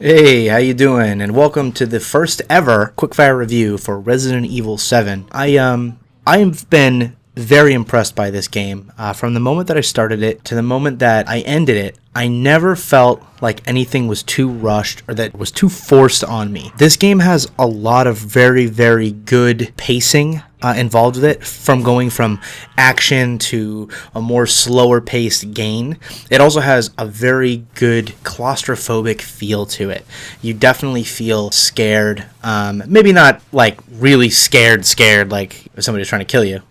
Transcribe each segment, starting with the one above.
Hey, how you doing? And welcome to the first ever Quickfire review for Resident Evil 7. I've been very impressed by this game. From the moment that I started it to the moment that I ended it, I never felt like anything was too rushed or that was too forced on me. This game has a lot of very, very good pacing involved with it, from going from action to a more slower paced game. It also has a very good claustrophobic feel to it. You definitely feel scared, maybe not like really scared like somebody's trying to kill you,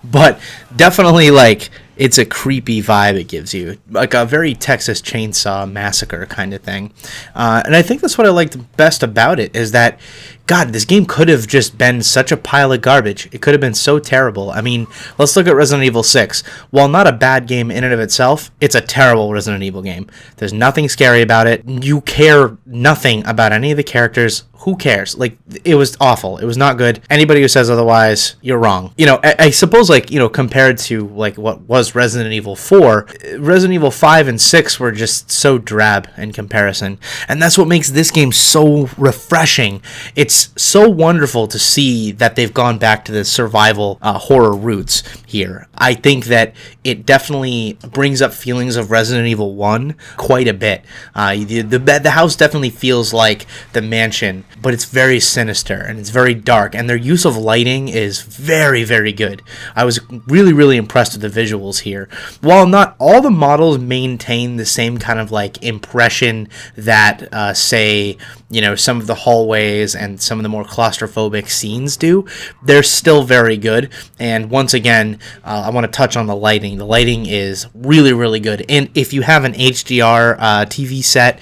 but definitely like it's a creepy vibe it gives you, like a very Texas Chainsaw Massacre kind of thing. And I think that's what I liked best about it, is that, God, this game could have just been such a pile of garbage. It could have been so terrible. I mean, let's look at Resident Evil 6. While not a bad game in and of itself, it's a terrible Resident Evil game. There's nothing scary about it. You care nothing about any of the characters. Who cares? Like, it was awful. It was not good. Anybody who says otherwise, you're wrong. You know, I suppose, like, you know, compared to, like, what was Resident Evil 4, Resident Evil 5 and 6 were just so drab in comparison. And that's what makes this game so refreshing. It's so wonderful to see that they've gone back to the survival horror roots here. I think that it definitely brings up feelings of Resident Evil 1 quite a bit. The house definitely feels like the mansion, but it's very sinister and it's very dark, and their use of lighting is very, very good. I was really, really impressed with the visuals here. While not all the models maintain the same kind of like impression that say, you know, some of the hallways and some of the more claustrophobic scenes do, they're still very good. And once again, I want to touch on the lighting. The lighting is really, really good. And if you have an HDR TV set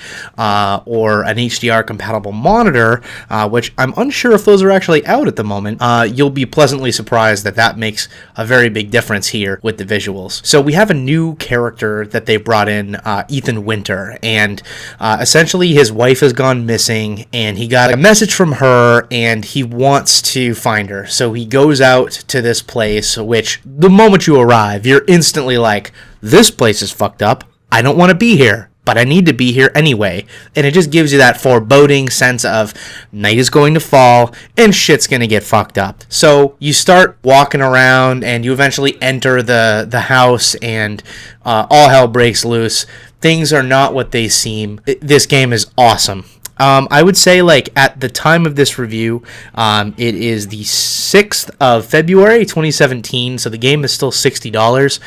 or an HDR compatible monitor, which I'm unsure if those are actually out at the moment, you'll be pleasantly surprised that that makes a very big difference here with the visuals. So we have a new character that they brought in, Ethan Winter, and essentially his wife has gone missing, and he got a message from her and he wants to find her. So he goes out to this place, which the moment you arrive, you're instantly like, this place is fucked up. I don't want to be here, but I need to be here anyway. And it just gives you that foreboding sense of night is going to fall and shit's going to get fucked up. So you start walking around and you eventually enter the house, and all hell breaks loose. Things are not what they seem. This game is awesome. I would say, like, at the time of this review, it is the 6th of February, 2017, so the game is still $60.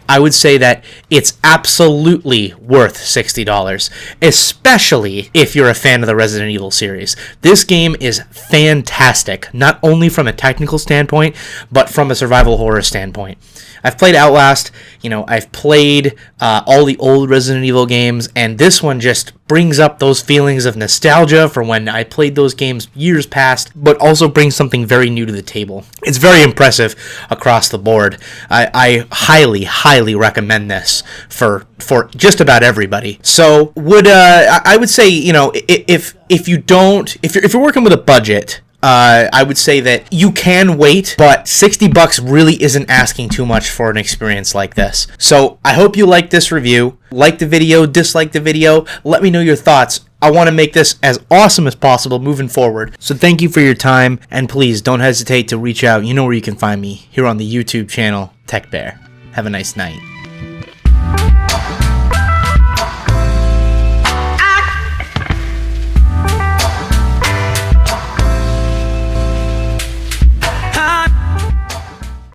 I would say that it's absolutely worth $60, especially if you're a fan of the Resident Evil series. This game is fantastic, not only from a technical standpoint, but from a survival horror standpoint. I've played Outlast, you know, I've played all the old Resident Evil games, and this one just brings up those feelings of nostalgia for when I played those games years past, but also brings something very new to the table. It's very impressive across the board. I highly, highly recommend this for just about everybody. So I would say, you know, if you're working with a budget, I would say that you can wait, but $60 really isn't asking too much for an experience like this. So I hope you like this review. Like the video, dislike the video. Let me know your thoughts. I want to make this as awesome as possible moving forward. So thank you for your time, and please don't hesitate to reach out. You know where you can find me, here on the YouTube channel, Tech Bear. Have a nice night.